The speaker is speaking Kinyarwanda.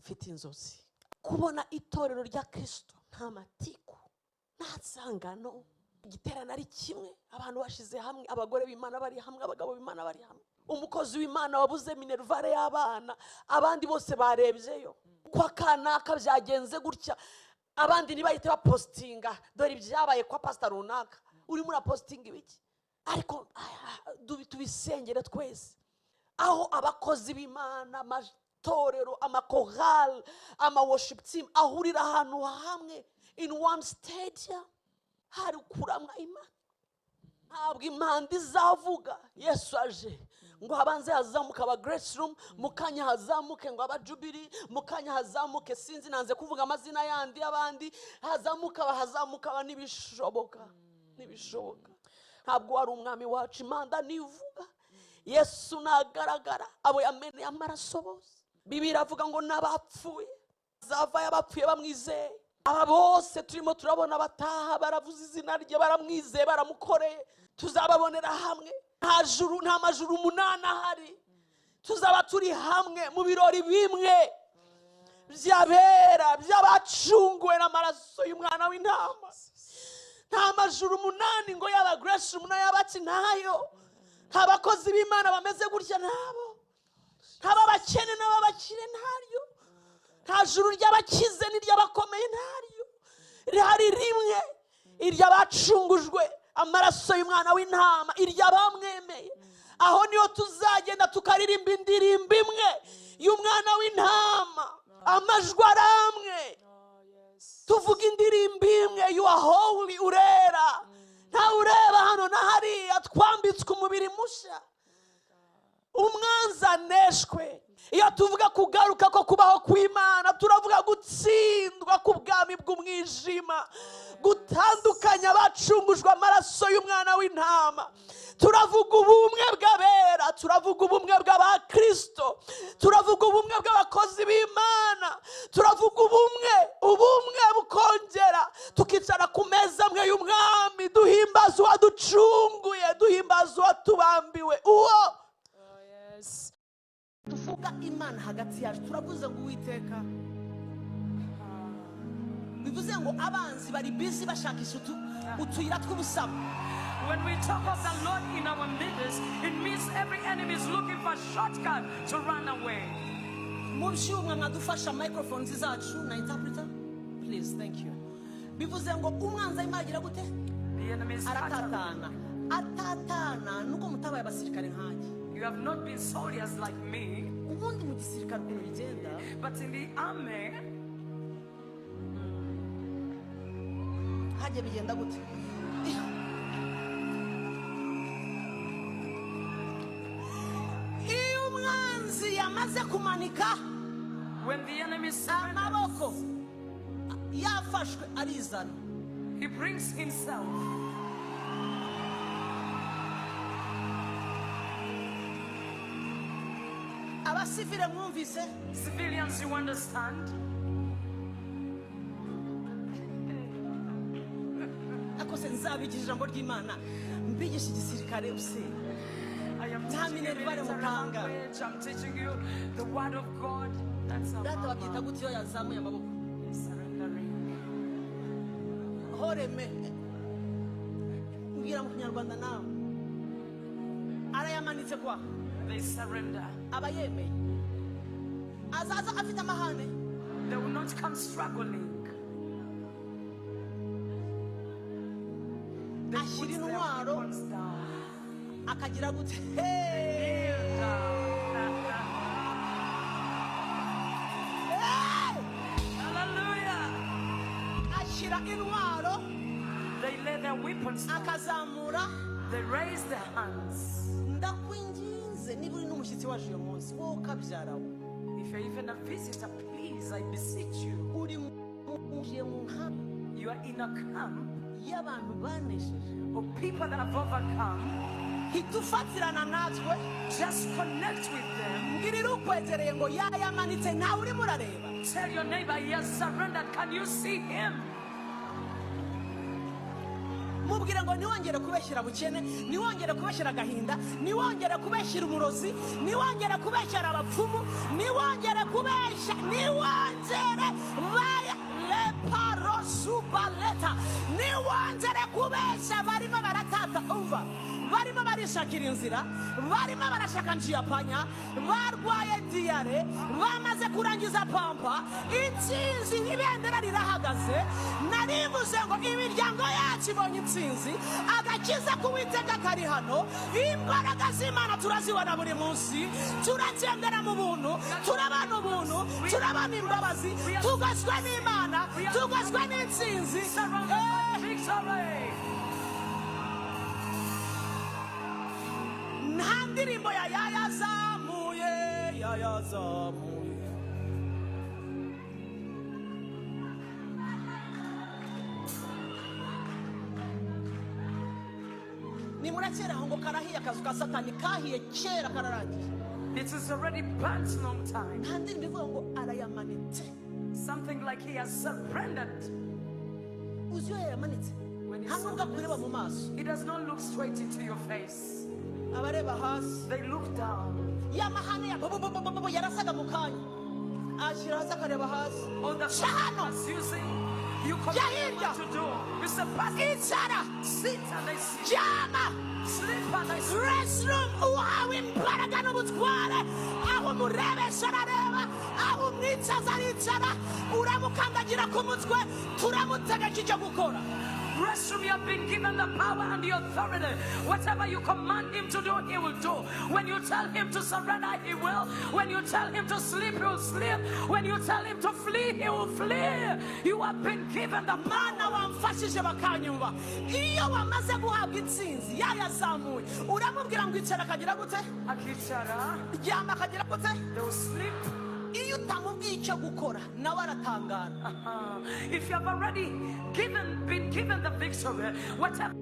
mfite inzozi kubona itorero rya Kristo nta matiku nta nsangano, igiterana ari kimwe, abantu bashize hamwe, abagore b'Imana bari hamwe, abagabo b'Imana bari hamwe, umukozi w'Imana wabuze minervare y'abana, abandi bose barebyeyo kwa kanaka byagenze gutya, abandi nibahite bapostinga dore ibyabaye kwa pastor runaka, uri muri postinga ibiki. Ariko tubisengere twese, aho abakozi b'Imana, amatorero, amakorali, worship team ahurira ahantu hamwe in one stadium, hari kuramwa Imana. Ntabwo impanda izavuga Yesu aje ngo habanze hazamuka aba grace room, mukanya hazamuke ngo aba jubilee, mukanya hazamuke sinzi nanze kuvuga amazina yandi abandi, hazamuka nibishoboka. Ntabwo wari umwami wacu, impanda nivuga Yesu nagaragara, abo yameneye amaraso bose. Bibiliya avuga ngo n'abapfuye zavayo abapfuye bamwizeye. Aba bose turimo turabona bataha baravuza izina rye, baramwizeye, baramukoreye, tuzababonera hamwe. Nta majuru 8 ahari, tuzaba turi hamwe mu birori bimwe byabera by'abacunguwe n'amaraso y'umwana w'intama. Nta majuru 8 ngo yaba grace room n'ayabaki ntayo. Nta bakozi b'Imana bameze gutya nabo, nta babakene n'ababakire ntaryo, nta juru ry'abakize n'iry'abakomeye ntaryo. Rihari rimwe, iry'abacungujwe amaraso y'umwana w'intama, iry'abamwemeye. Aho niyo tuzagenda tukaririmba indirimbo imwe y'umwana w'intama, amajwi aramwe, tuvuga indirimbo imwe, you are holy, urera. Nta ureba hano na hariya, twambitswe umubiri mushya, umwanzi aneshwe. Iyo tuvuga kugaruka ko kubaho kw'Imana, turavuga gutsindwa k'ubwami bw'umwijima, gutandukanya abacungujwe amaraso y'umwana w'intama. Turavuga ubumwe bw'abera, turavuga ubumwe bw'abakristo, turavuga ubumwe bw'abakozi b'Imana, turavuga ubumwe bukongera tukicara ku meza amwe y'umwami, duhimbaza uwaducunguye, duhimbaza uwatubambiwe. Tuvuga Imana hagati yacu, turavuze ngo Uwiteka, bivuze ngo abanzi bari busy bashakisha utuyira tw'ubusamo. When we talk of the Lord in our midst, it means every enemy is looking for a shortcut to run away. Mushumwe mwadufasha microphones zacu na interpreter, please, thank you. Bivuze ngo umwanzi imagira gute? The enemy is atatana nuko mutabaye abasirikare nkanjye. You have not been soldiers like me. Ubundi mu gisirikare ukuntu bigenda, but in the army haje bigenda gute? Iyo umwanzi yamaze kumanika, when the enemy amaboko yafashwe arizana, he brings himself. Abasivile mwumvise? Civilians, you understand? Akose nzabigisha ijambo ry'Imana, mbigisha igisirikare use. I am teaching you the language, I'm teaching you the word of God. That's how data babyita gute iyo yazamuye amaboko? Surrendering. Horeme mbwira mu Kinyarwanda nawe arayamanitse kwa They surrender. Abayemeye azaza afite amahane, they will not come struggling. They put their weapons down. Akagira gute? Hallelujah. Ashira intwaro, They lay their weapons down. akazamura. They raise their hands. Ndakwinginze niba uri n'umushyitsi waje uyu munsi, wowe ukabyaraho. If you're even a visitor, please, I beseech you. Uri mu nkambi. You are in a camp y'abantu banesheje, of people that have overcome. Hitufatirana natwe, just connect with them. Ngirira ukwegereye ngo yayamanitse nawe uri murareba. Tell your neighbor he has surrendered. Can you see him? Mubwire ngo niwongere kubeshyira bukene, niwongere kubeshyira agahinda, niwongere kubeshyira umurozi, niwongere kubeshyira abapfumu, niwongere kubeshya, kubesha barimo baratata umva barimo barishakira inzira barimo barashaka njia panya barwaye diyare bamaze kurangiza pampa intsinzi ibendera rirahagaze narivuze ngo imiryango yacu ibonye intsinzi agakiza k'Uwiteka kari hano imbaraga z'Imana turazibona buri munsi turagendera mu buntu turabana ubuntu turabana imbabazi tugoswe n'Imana tugoswe n'intsinzi nta ndirimbo yayazamuye ni murakera ngo karahiye akazu ka Satani kahiye kera kararangiye. It is already burnt long time. nta ndirimbo ivuga ngo arayamanitse. Something like he has surrendered. uziyo yayamanitse nta nubwo akureba mu maso. He does not look straight into your face. abareba hasi They look down. yamahane ya bobo yarasaga mu kanya ashyira hasi akareba hasi. On the Shahano. was using, you command what to do. You say, icara sit and they sit. jama Sleep and they sleep. restroom uhawe imbaraga n'ubutware aho umurebesha arareba aho umwicaza aricara uramukandagira ku mutwe turamutegeka icyo gukora. Restroom, you have been given the power and the authority. Whatever you command him to do, he will do. When you tell him to surrender, he will. When you tell him to sleep, he will sleep. When you tell him to flee, he will flee. You have been given the Mana wamfashije bakanyumva iyo wamaze guhabwa intsinzi yayazamuye uramubwira ngo icara akagira gute Akichara, ryama akagira gute. they will sleep. iyo utamubwiye icyo gukora nawe aratangara. If you have already been given the victory, whatever